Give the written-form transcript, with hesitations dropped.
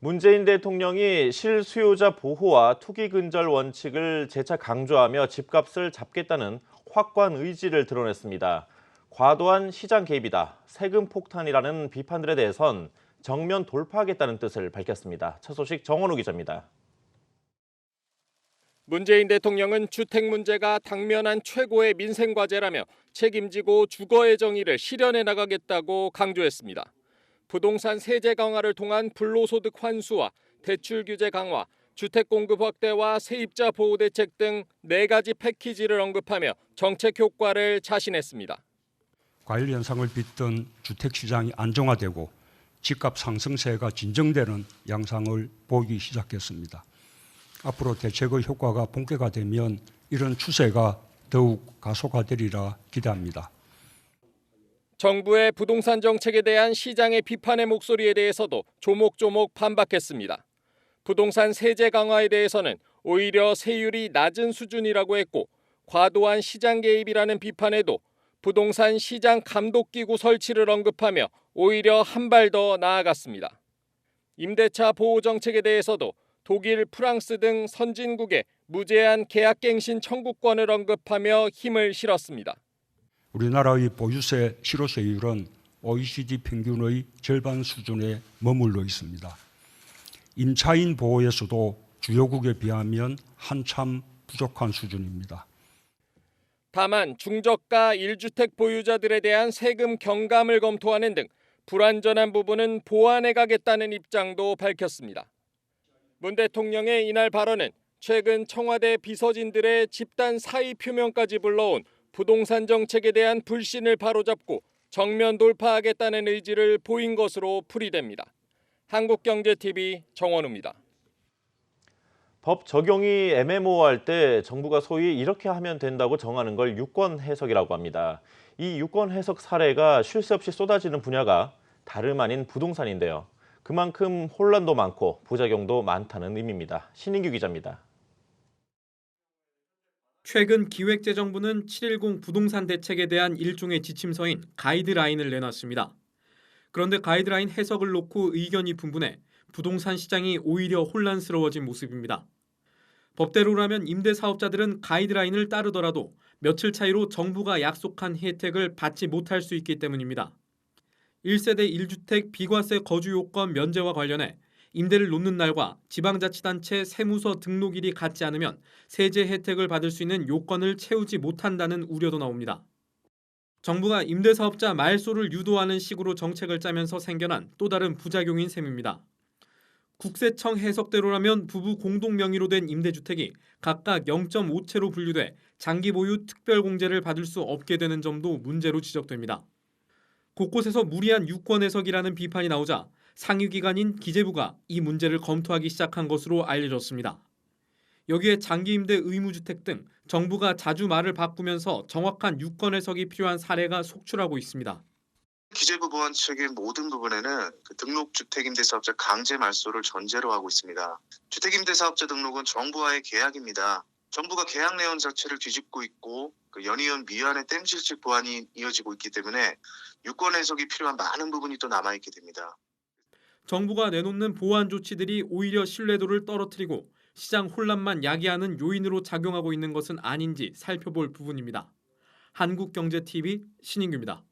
문재인 대통령이 실수요자 보호와 투기 근절 원칙을 재차 강조하며 집값을 잡겠다는 확고한 의지를 드러냈습니다. 과도한 시장 개입이다, 세금 폭탄이라는 비판들에 대해선 정면 돌파하겠다는 뜻을 밝혔습니다. 첫 소식 정원우 기자입니다. 문재인 대통령은 주택 문제가 당면한 최고의 민생 과제라며 책임지고 주거의 정의를 실현해 나가겠다고 강조했습니다. 부동산 세제 강화를 통한 불로소득 환수와 대출 규제 강화, 주택 공급 확대와 세입자 보호 대책 등 4가지 패키지를 언급하며 정책 효과를 자신했습니다. 과열 현상을 빚던 주택 시장이 안정화되고 집값 상승세가 진정되는 양상을 보이기 시작했습니다. 앞으로 대책의 효과가 본격화되면 이런 추세가 더욱 가속화되리라 기대합니다. 정부의 부동산 정책에 대한 시장의 비판의 목소리에 대해서도 조목조목 반박했습니다. 부동산 세제 강화에 대해서는 오히려 세율이 낮은 수준이라고 했고, 과도한 시장 개입이라는 비판에도 부동산 시장 감독기구 설치를 언급하며 오히려 한 발 더 나아갔습니다. 임대차 보호 정책에 대해서도 독일, 프랑스 등 선진국의 무제한 계약갱신 청구권을 언급하며 힘을 실었습니다. 우리나라의 보유세 실효세율은 OECD 평균의 절반 수준에 머물러 있습니다. 임차인 보호에서도 주요국에 비하면 한참 부족한 수준입니다. 다만 중저가 1주택 보유자들에 대한 세금 경감을 검토하는 등 불완전한 부분은 보완해 가겠다는 입장도 밝혔습니다. 문 대통령의 이날 발언은 최근 청와대 비서진들의 집단 사의 표명까지 불러온 부동산 정책에 대한 불신을 바로잡고 정면 돌파하겠다는 의지를 보인 것으로 풀이됩니다. 한국경제TV 정원우입니다. 법 적용이 애매모호할 때 정부가 소위 이렇게 하면 된다고 정하는 걸 유권 해석이라고 합니다. 이 유권 해석 사례가 쉴 새 없이 쏟아지는 분야가 다름 아닌 부동산인데요. 그만큼 혼란도 많고 부작용도 많다는 의미입니다. 신인규 기자입니다. 최근 기획재정부는 7.10 부동산 대책에 대한 일종의 지침서인 가이드라인을 내놨습니다. 그런데 가이드라인 해석을 놓고 의견이 분분해 부동산 시장이 오히려 혼란스러워진 모습입니다. 법대로라면 임대사업자들은 가이드라인을 따르더라도 며칠 차이로 정부가 약속한 혜택을 받지 못할 수 있기 때문입니다. 1세대 1주택 비과세 거주 요건 면제와 관련해 임대를 놓는 날과 지방자치단체 세무서 등록일이 같지 않으면 세제 혜택을 받을 수 있는 요건을 채우지 못한다는 우려도 나옵니다. 정부가 임대사업자 말소를 유도하는 식으로 정책을 짜면서 생겨난 또 다른 부작용인 셈입니다. 국세청 해석대로라면 부부 공동 명의로 된 임대주택이 각각 0.5채로 분류돼 장기 보유 특별공제를 받을 수 없게 되는 점도 문제로 지적됩니다. 곳곳에서 무리한 유권 해석이라는 비판이 나오자 상위기관인 기재부가 이 문제를 검토하기 시작한 것으로 알려졌습니다. 여기에 장기임대 의무주택 등 정부가 자주 말을 바꾸면서 정확한 유권 해석이 필요한 사례가 속출하고 있습니다. 기재부 보완 측의 모든 부분에는 등록주택임대사업자 강제 말소를 전제로 하고 있습니다. 주택임대사업자 등록은 정부와의 계약입니다. 정부가 계약 내용 자체를 뒤집고 있고 연이은 미완의 땜질식 보완이 이어지고 있기 때문에 유권 해석이 필요한 많은 부분이 또 남아있게 됩니다. 정부가 내놓는 보완 조치들이 오히려 신뢰도를 떨어뜨리고 시장 혼란만 야기하는 요인으로 작용하고 있는 것은 아닌지 살펴볼 부분입니다. 한국경제TV 신인규입니다.